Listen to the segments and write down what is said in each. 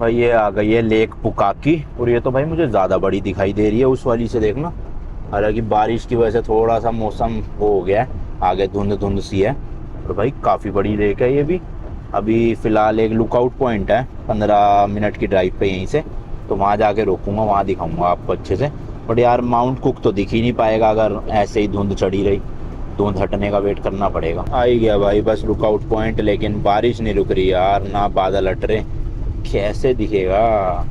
भाई ये आ गई है लेक पुकाकी, और ये तो भाई मुझे ज़्यादा बड़ी दिखाई दे रही है उस वाली से, देखना। हालांकि बारिश की वजह से थोड़ा सा मौसम वो हो गया है, आगे धुंध धुंध सी है। और भाई काफ़ी बड़ी लेक है ये भी। अभी फ़िलहाल एक लुकआउट पॉइंट है 15 मिनट की ड्राइव पे यहीं से, तो वहाँ जाके रोकूंगा, वहाँ दिखाऊंगा आपको अच्छे से। बट यार माउंट कुक तो दिख ही नहीं पाएगा अगर ऐसे ही धुंध चढ़ी रही। धुंध हटने का वेट करना पड़ेगा। आ ही गया भाई बस लुकआउट पॉइंट, लेकिन बारिश नहीं रुक रही यार, ना बादल हट रहे, कैसे दिखेगा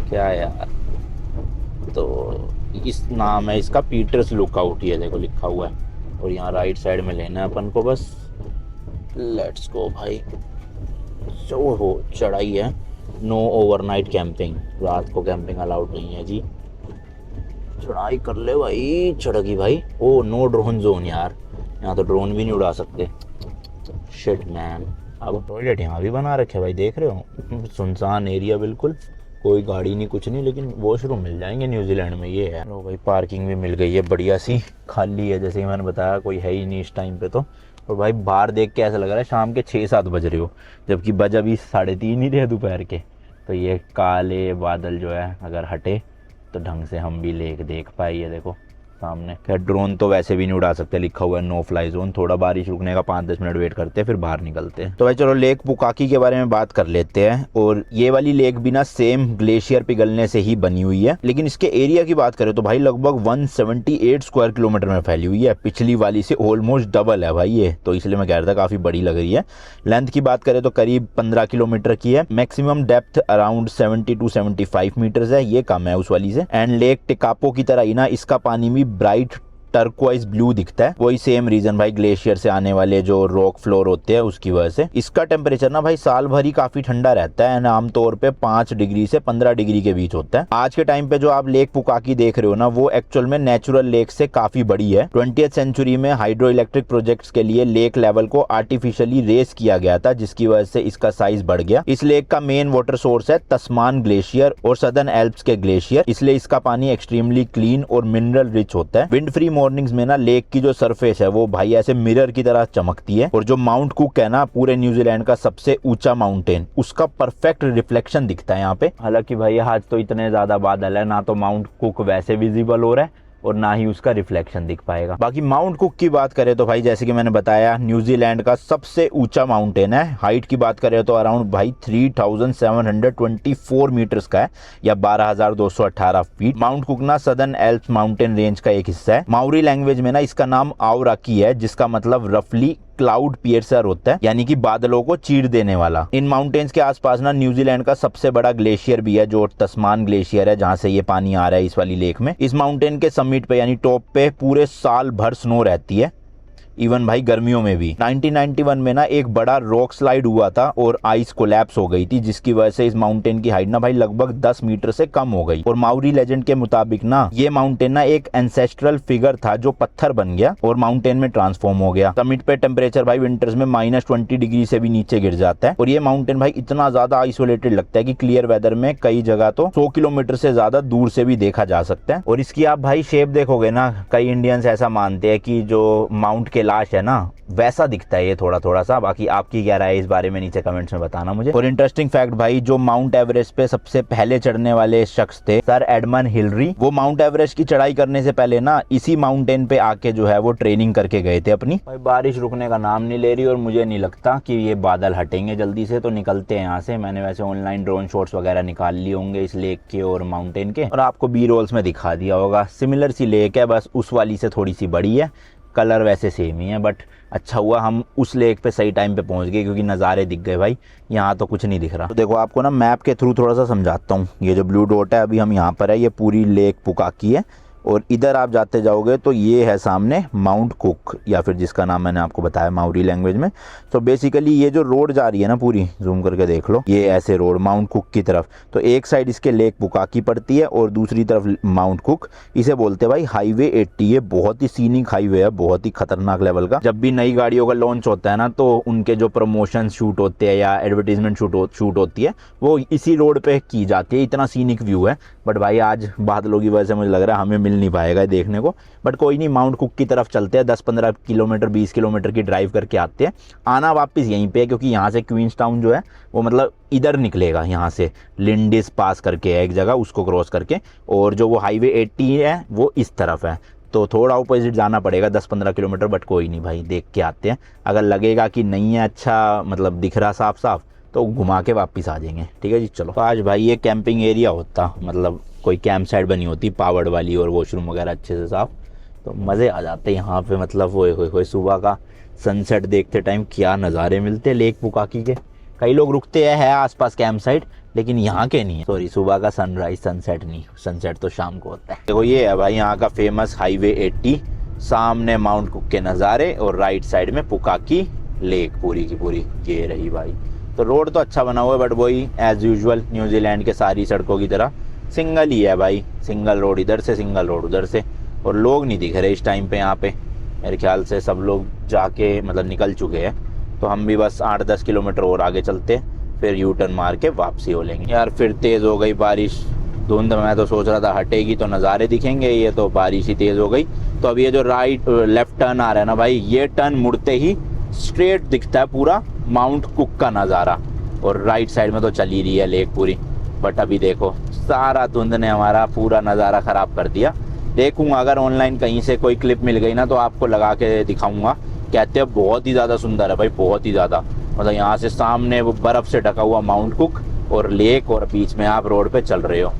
क्या यार। तो इस नाम है इसका पीटर्स लुकआउट, ये देखो लिखा हुआ है। और यहाँ राइट साइड में लेना है अपन को बस। लेट्स गो भाई। जो हो चढ़ाई है, नो ओवरनाइट कैंपिंग, रात को कैंपिंग अलाउड नहीं है जी। चढ़ाई कर ले भाई, चढ़गी भाई। ओ नो ड्रोन जोन यार, यहाँ तो ड्रोन भी नहीं उड़ा सकते। Shit man. अब टॉयलेट यहाँ भी बना रखे भाई, देख रहे हो, सुनसान एरिया बिल्कुल, कोई गाड़ी नहीं कुछ नहीं, लेकिन वॉशरूम मिल जाएंगे न्यूजीलैंड में, ये है। लो भाई पार्किंग भी मिल गई है बढ़िया सी, खाली है जैसे कि मैंने बताया, कोई है ही नहीं इस टाइम पे तो। और भाई बाहर देख के ऐसा लग रहा है शाम के 6-7 बज रहे हो, जबकि बज अभी 3:30 ही रहे दोपहर के। तो ये काले बादल जो है अगर हटे तो ढंग से हम भी लेक देख पाए। ये देखो सामने। खैर ड्रोन तो वैसे भी नहीं उड़ा सकते, लिखा हुआ है नो फ्लाई जोन। थोड़ा बारिश रुकने का 5-10 मिनट वेट करते हैं फिर बाहर निकलते हैं। तो भाई चलो लेक पुकाकी के बारे में बात कर लेते हैं। और ये वाली लेक भी ना सेम ग्लेशियर पिघलने से ही बनी हुई है, लेकिन इसके एरिया की बात करें तो भाई लगभग 178 स्क्वायर किलोमीटर में फैली हुई है। पिछली वाली से ऑलमोस्ट डबल है भाई ये, तो इसलिए मैं कह रहा था काफी बड़ी लग रही है। लेंथ की बात करें तो करीब 15 किलोमीटर की है। Maximum depth around 70 to 75 metres है, ये कम है उस वाली से। एंड लेक टिकापो की तरह ही ना इसका पानी भी ब्राइट टर्कोइज ब्लू दिखता है। वही सेम रीजन भाई ग्लेशियर से आने वाले जो रॉक फ्लोर होते हैं उसकी वजह से। इसका टेम्परेचर ना भाई साल भर ही काफी ठंडा रहता है, आमतौर पे 5 डिग्री से 15 डिग्री के बीच होता है। आज के टाइम पे जो आप लेक पुकाकी देख रहे हो ना, वो एक्चुअल में नेचुरल लेक से काफी बड़ी है। 20th सेंचुरी में हाइड्रो इलेक्ट्रिक प्रोजेक्ट्स के लिए लेक लेवल को आर्टिफिशियली रेस किया गया था, जिसकी वजह से इसका साइज बढ़ गया। इस लेक का मेन वाटर सोर्स है तस्मान ग्लेशियर और सदर्न एल्प्स के ग्लेशियर, इसलिए इसका पानी एक्सट्रीमली क्लीन और मिनरल रिच होता है। विंड फ्री मॉर्निंग्स में ना लेक की जो सरफेस है वो भाई ऐसे मिरर की तरह चमकती है। और जो माउंट कुक है ना, पूरे न्यूजीलैंड का सबसे ऊंचा माउंटेन, उसका परफेक्ट रिफ्लेक्शन दिखता है यहाँ पे। हालांकि भाई आज तो इतने ज्यादा बादल है, ना तो माउंट कुक वैसे विजिबल हो रहा है और ना ही उसका रिफ्लेक्शन दिख पाएगा। बाकी माउंट कुक की बात करें तो भाई जैसे कि मैंने बताया न्यूजीलैंड का सबसे ऊंचा माउंटेन है। हाइट की बात करें तो अराउंड भाई 3724 मीटर्स का है, या 12218 फीट। माउंट कुक ना सदर्न एल्प्स माउंटेन रेंज का एक हिस्सा है। माउरी लैंग्वेज में ना इसका नाम आउराकी है, जिसका मतलब रफली क्लाउड पियर्सर होता है, यानी कि बादलों को चीर देने वाला। इन माउंटेन्स के आसपास ना न्यूजीलैंड का सबसे बड़ा ग्लेशियर भी है, जो तस्मान ग्लेशियर है, जहां से ये पानी आ रहा है इस वाली लेक में। इस माउंटेन के समिट पे यानी टॉप पे पूरे साल भर स्नो रहती है, इवन भाई गर्मियों में भी। 1991 में ना एक बड़ा रॉक स्लाइड हुआ था और आइस कोलैप्स हो गई थी, जिसकी वजह से इस माउंटेन की हाइट ना भाई लगभग 10 मीटर से कम हो गई। और माउरी लेजेंड के मुताबिक ना ये माउंटेन ना एक एंसेस्ट्रल फिगर था जो पत्थर बन गया और माउंटेन में ट्रांसफॉर्म हो गया। समिट पे टेम्परेचर भाई विंटर्स में -20 डिग्री से भी नीचे गिर जाता है। और ये माउंटेन भाई इतना ज्यादा आइसोलेटेड लगता है कि क्लियर वेदर में कई जगह तो 100 किलोमीटर से ज्यादा दूर से भी देखा जा सकता है। और इसकी आप भाई शेप देखोगे ना, कई इंडियंस ऐसा मानते हैं कि जो माउंट कैलाश है ना वैसा दिखता है ये थोड़ा सा। बाकी आपकी क्या राय है इस बारे में नीचे कमेंट्स में बताना मुझे। और इंटरेस्टिंग फैक्ट भाई, जो माउंट एवरेस्ट पे सबसे पहले चढ़ने वाले शख्स थे सर एडमंड हिलरी, वो माउंट एवरेस्ट की चढ़ाई करने से पहले ना इसी माउंटेन पे आके जो है वो ट्रेनिंग करके गए थे अपनी। भाई बारिश रुकने का नाम नहीं ले रही और मुझे नहीं लगता कि ये बादल हटेंगे जल्दी से, तो निकलते हैं यहाँ से। मैंने वैसे ऑनलाइन ड्रोन शॉट्स वगैरह निकाल लिए होंगे इस लेक के और माउंटेन के, और आपको बी रोल्स में दिखा दिया होगा। सिमिलर सी लेक है, बस उस वाली से थोड़ी सी बड़ी है, कलर वैसे सेम ही है। बट अच्छा हुआ हम उस लेक पे सही टाइम पे पहुंच गए, क्योंकि नज़ारे दिख गए भाई, यहाँ तो कुछ नहीं दिख रहा। तो देखो आपको ना मैप के थ्रू थोड़ा सा समझाता हूँ। ये जो ब्लू डॉट है अभी हम यहाँ पर है, ये पूरी लेक पुकाकी है। और इधर आप जाते जाओगे तो ये है सामने माउंट कुक, या फिर जिसका नाम मैंने आपको बताया माउरी लैंग्वेज में। तो बेसिकली ये जो रोड जा रही है ना, पूरी जूम करके देख लो, ये ऐसे रोड माउंट कुक की तरफ, तो एक साइड इसके लेक पुकाकी पड़ती है और दूसरी तरफ माउंट कुक। इसे बोलते हैं भाई हाईवे 80। ये बहुत ही सीनिक हाईवे है, बहुत ही खतरनाक लेवल का। जब भी नई गाड़ियों का लॉन्च होता है ना, तो उनके जो प्रमोशन शूट होते हैं या एडवर्टीजमेंट शूट होती है वो इसी रोड पे की जाती है। इतना सीनिक व्यू है। बट भाई आज बादलों की वजह से मुझे लग रहा है हमें मिल नहीं पाएगा देखने को। बट कोई नहीं, माउंट कुक की तरफ चलते हैं, 10-15 किलोमीटर 20 किलोमीटर की ड्राइव करके आते हैं। आना वापस यहीं पे है, क्योंकि यहाँ से क्वींसटाउन जो है वो मतलब इधर निकलेगा, यहाँ से लिंडिस पास करके है एक जगह, उसको क्रॉस करके, और जो वो हाईवे 80 है वो इस तरफ है, तो थोड़ा अपोजिट जाना पड़ेगा 10-15 किलोमीटर। बट कोई नहीं भाई, देख के आते हैं। अगर लगेगा कि नहीं है अच्छा, मतलब दिख रहा साफ साफ, तो घुमा के वापस आ जाएंगे। ठीक है जी, चलो। तो आज भाई ये कैंपिंग एरिया होता, मतलब कोई कैंप साइट बनी होती पावर्ड वाली, और वॉशरूम वगैरह अच्छे से साफ, तो मज़े आ जाते यहाँ पे। मतलब वो सुबह का सनसेट देखते टाइम क्या नज़ारे मिलते लेक पुकाकी के। कई लोग रुकते हैं आसपास कैंप साइट, लेकिन यहाँ के नहीं है। सॉरी, सुबह का सनराइज, सनसेट नहीं, सनसेट तो शाम को होता है। देखो ये है भाई यहाँ का फेमस हाईवे 80, सामने माउंट कुक के नज़ारे, और राइट साइड में पुकाकी लेक पूरी की पूरी ये रही भाई। तो रोड तो अच्छा बना हुआ है, बट वही एज यूजुअल न्यूजीलैंड के सारी सड़कों की तरह सिंगल ही है भाई, सिंगल रोड इधर से, सिंगल रोड उधर से, और लोग नहीं दिख रहे इस टाइम पे यहाँ पे। मेरे ख्याल से सब लोग जाके मतलब निकल चुके हैं, तो हम भी बस 8-10 किलोमीटर और आगे चलते, फिर यू टर्न मार के वापसी हो लेंगे। यार फिर तेज़ हो गई बारिश, धुंध। मैं तो सोच रहा था हटेगी तो नज़ारे दिखेंगे, ये तो बारिश ही तेज़ हो गई। तो अब ये जो लेफ्ट टर्न आ रहा है ना भाई, ये टर्न मुड़ते ही स्ट्रेट दिखता है पूरा माउंट कुक का नज़ारा, और राइट साइड में तो चल ही रही है लेक पूरी। बट अभी देखो सारा धुंध ने हमारा पूरा नज़ारा ख़राब कर दिया। देखूंगा अगर ऑनलाइन कहीं से कोई क्लिप मिल गई ना, तो आपको लगा के दिखाऊंगा। कहते हैं बहुत ही ज़्यादा सुंदर है भाई, बहुत ही ज़्यादा। मतलब यहाँ से सामने वो बर्फ़ से ढका हुआ माउंट कुक और लेक, और बीच में आप रोड पे चल रहे हो।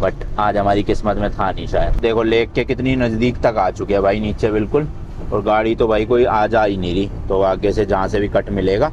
बट आज हमारी किस्मत में था नहीं शायद। देखो लेक के कितनी नज़दीक तक आ चुके हैं भाई, नीचे बिल्कुल, और गाड़ी तो भाई कोई आ जा ही नहीं रही। तो आगे से जहाँ से भी कट मिलेगा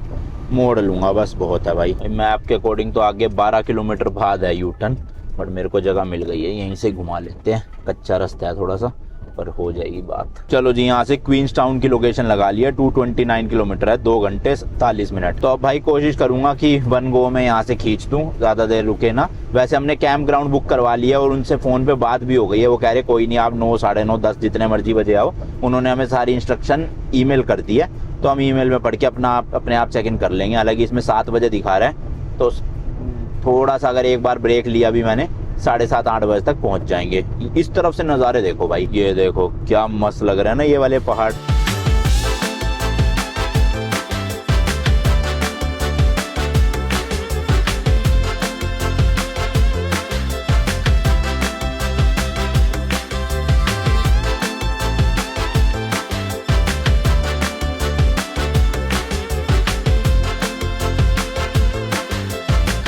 मोड़ लूँगा, बस बहुत है भाई। मैप के अकॉर्डिंग तो आगे 12 किलोमीटर बाद है यू टर्न, बट मेरे को जगह मिल गई है, यहीं से घुमा लेते हैं। कच्चा रास्ता है थोड़ा सा, पर हो जाएगी बात। चलो जी, यहाँ से क्वींसटाउन की लोकेशन लगा लिया, 229 किलोमीटर है, 2 घंटे 47 मिनट। तो अब भाई कोशिश करूंगा कि वन गो में यहाँ से खींच दूँ, ज़्यादा देर रुके ना। वैसे हमने कैंप ग्राउंड बुक करवा लिया, और उनसे फ़ोन पे बात भी हो गई है। वो कह रहे कोई नहीं, आप 9, 9:30, 10 जितने मर्जी बजे आओ। उन्होंने हमें सारी इंस्ट्रक्शन ईमेल कर दी है, तो हम ईमेल में पढ़ के अपने आप चेक इन कर लेंगे। हालांकि इसमें 7 बजे दिखा रहा है, तो थोड़ा सा अगर एक बार ब्रेक लिया भी मैंने, 7:30-8 बजे तक पहुंच जाएंगे। इस तरफ से नज़ारे देखो भाई, ये देखो क्या मस्त लग रहा है ना ये वाले पहाड़।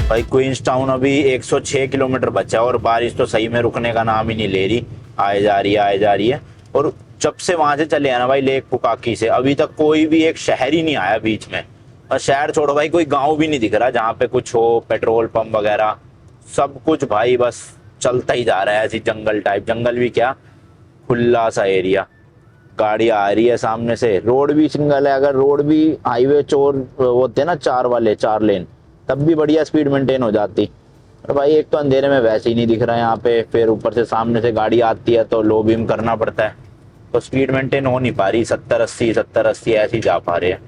भाई क्वींसटाउन अभी 106 किलोमीटर बचा है, और बारिश तो सही में रुकने का नाम ही नहीं ले रही, आए जा रही है। और जब से वहां से चले हैं ना भाई लेक पुकाकी से, अभी तक कोई भी एक शहर ही नहीं आया बीच में। और शहर छोड़ो भाई, कोई गांव भी नहीं दिख रहा जहाँ पे कुछ हो, पेट्रोल पंप वगैरह, सब कुछ भाई बस चलता ही जा रहा है ऐसी जंगल टाइप। जंगल भी क्या, खुला सा एरिया। गाड़ी आ रही है सामने से, रोड भी सिंगल है। अगर रोड भी हाईवे चोर होते ना 4 लेन, तब भी बढ़िया स्पीड मेंटेन हो जाती। और भाई एक तो अंधेरे में वैसे ही नहीं दिख रहा है यहाँ पे, फिर ऊपर से सामने से गाड़ी आती है तो लो बीम करना पड़ता है, तो स्पीड मेंटेन हो नहीं पा रही। 70-80 ऐसी जा पा रहे हैं।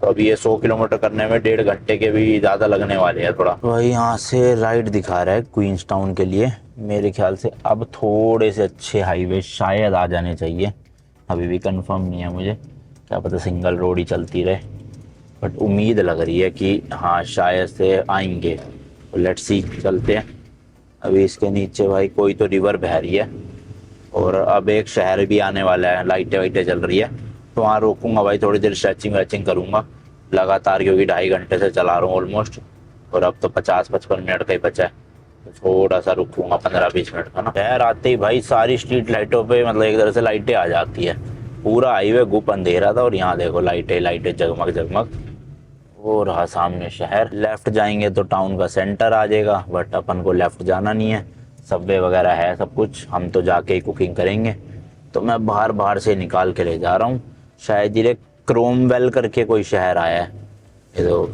तो अभी ये 100 किलोमीटर करने में 1.5 घंटे के भी ज़्यादा लगने वाले हैं थोड़ा। भाई यहाँ से राइट दिखा रहा है क्वींसटाउन के लिए। मेरे ख्याल से अब थोड़े से अच्छे हाईवे शायद आ जाने चाहिए, अभी भी कंफर्म नहीं है मुझे, क्या पता सिंगल रोड ही चलती रहे। बट उम्मीद लग रही है कि हाँ शायद से आएंगे, तो लेट्स सी, चलते हैं। अभी इसके नीचे भाई कोई तो रिवर बह रही है, और अब एक शहर भी आने वाला है, लाइटें वाइटें चल रही है, तो वहाँ रोकूंगा भाई, थोड़ी देर स्ट्रेचिंग वेचिंग करूँगा लगातार, क्योंकि 2.5 घंटे से चला रहा हूँ ऑलमोस्ट, और अब तो 50-55 मिनट का ही बचा है, तो थोड़ा सा रुकूंगा 15-20 मिनट का ना। शहर आते ही भाई सारी स्ट्रीट लाइटों पे मतलब एक तरह से लाइटें आ जाती है, पूरा हाईवे गुप अंधेरा था, और यहाँ देखो लाइटें जगमग जगमग। वो रहा सामने शहर। लेफ्ट जाएंगे तो टाउन का सेंटर आ जाएगा, बट अपन को लेफ्ट जाना नहीं है, सबवे वगैरह है सब कुछ, हम तो जाके ही कुकिंग करेंगे। तो मैं बाहर से निकाल के ले जा रहा हूँ, शायद ये क्रोमवेल करके कोई शहर आया है, ये तो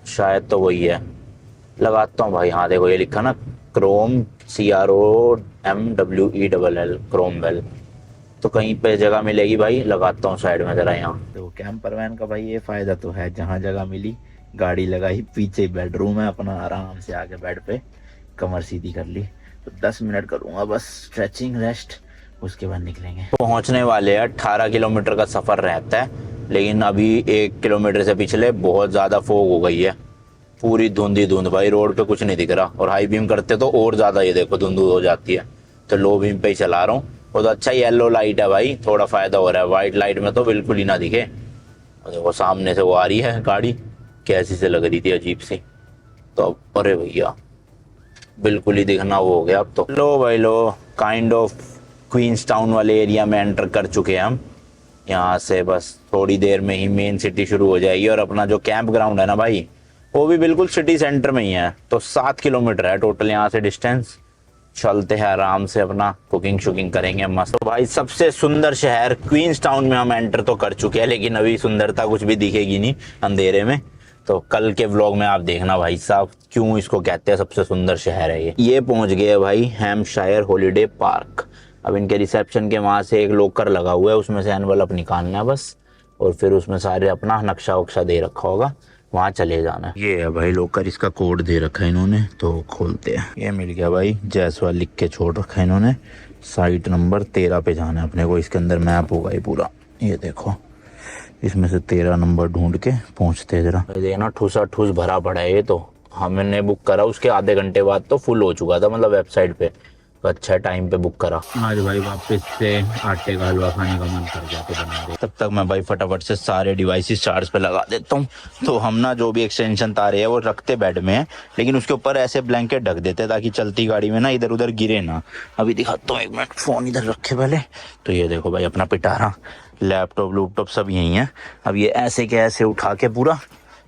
शायद तो वही है। लगाता हूँ भाई, हाँ देखो ये लिखा ना CROMWELL, क्रोमवेल। तो कहीं पे जगह मिलेगी भाई, लगाता हूँ साइड में जरा। यहाँ तो कैंपर वैन का भाई ये फायदा तो है, जहाँ जगह मिली गाड़ी लगाई, पीछे बेडरूम है अपना, आराम से आके बेड पे कमर सीधी कर ली। तो 10 मिनट करूँगा बस स्ट्रेचिंग रेस्ट, उसके बाद निकलेंगे। पहुंचने वाले हैं, 18 किलोमीटर का सफर रहता है, लेकिन अभी 1 किलोमीटर से पिछले बहुत ज्यादा फोग हो गई है, पूरी धुंधी धुंध भाई, रोड पे कुछ नहीं दिख रहा। और हाई बीम करते तो और ज्यादा ये देखो धुंध हो जाती है, तो लो बीम पे ही चला रहा हूँ। और तो अच्छा येलो लाइट है भाई, थोड़ा फायदा हो रहा है, व्हाइट लाइट में तो बिल्कुल ही ना दिखे। और देखो सामने से वो आ रही है गाड़ी, कैसी से लग रही थी अजीब सी, तो अरे भैया बिल्कुल ही दिखना वो हो गया अब तो। लो भाई लो, काइंड ऑफ क्वींस टाउन वाले एरिया में एंटर कर चुके हैं हम। यहाँ से बस थोड़ी देर में ही मेन सिटी शुरू हो जाएगी, और अपना जो कैंप ग्राउंड है ना भाई, वो भी बिल्कुल सिटी सेंटर में ही है। तो 7 किलोमीटर है टोटल यहाँ से डिस्टेंस। चलते हैं आराम से, अपना कुकिंग शुकिंग करेंगे मस्त। तो भाई सबसे सुंदर शहर क्वींस टाउन में हम एंटर तो कर चुके हैं, लेकिन अभी सुंदरता कुछ भी दिखेगी नहीं अंधेरे में। तो कल के व्लॉग में आप देखना भाई साहब क्यों इसको कहते हैं सबसे सुंदर शहर है ये पहुंच गए भाई हैम्पशायर हॉलीडे पार्क। अब इनके रिसेप्शन के वहां से एक लॉकर लगा हुआ है, उसमें से एनवलप निकालना है बस, और फिर उसमें सारे अपना नक्शा वक्शा दे रखा होगा, वहाँ चले जाना है। ये है भाई लॉकर, इसका कोड दे रखा है इन्होंने, तो खोलते हैं। ये मिल गया भाई, जैसवाल लिख के छोड़ रखा है इन्होंने। साइट नंबर 13 पे जाना है अपने को, इसके अंदर मैप होगा ये पूरा। ये देखो इसमें से 13 नंबर ढूंढ के पहुंचते जरा। देखना ठूसा ठूस भरा पड़ा है ये तो। हमने बुक करा उसके आधे घंटे बाद तो फुल हो चुका था, मतलब वेबसाइट पे। तो अच्छा टाइम पे बुक करा। आज भाई वापस से आटे का हलवा खाने का मन कर गया, तो बना दे। तब तक मैं भाई फटाफट से सारे डिवाइसेस चार्ज पे लगा देता हूँ। तो हम ना जो भी एक्सटेंशन तारे है वो रखते बेड में है, लेकिन उसके ऊपर ऐसे ब्लैंकेट ढक देते ताकि चलती गाड़ी में ना इधर उधर गिरे ना। अभी दिखाता हूँ, 1 मिनट, फोन इधर रखे पहले। तो ये देखो भाई अपना पिटारा, लैपटॉप सब यही है। अब ये ऐसे के ऐसे उठा के पूरा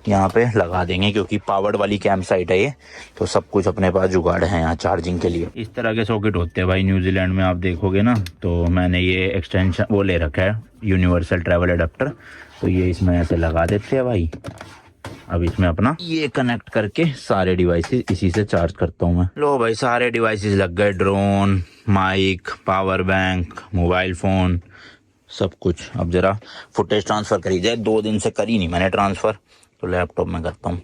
यहाँ पे लगा देंगे, क्योंकि पावर्ड वाली कैंप साइट है ये, तो सब कुछ अपने पास जुगाड़ है यहाँ चार्जिंग के लिए। इस तरह के सॉकेट होते हैं भाई न्यूजीलैंड में, आप देखोगे ना। तो मैंने ये एक्सटेंशन वो ले रखा है, यूनिवर्सल ट्रैवल एडाप्टर। तो ये इसमें ऐसे लगा देते हैं भाई। अब इसमें अपना ये कनेक्ट करके सारे डिवाइसेस इसी से चार्ज करता हूँ मैं। लो भाई सारे डिवाइसेस लग गए, drone, mic, power bank, mobile phone, सब कुछ। अब जरा फुटेज ट्रांसफ़र करी जाए, 2 दिन से करी नहीं मैंने ट्रांसफ़र, तो लैपटॉप में करता हूँ।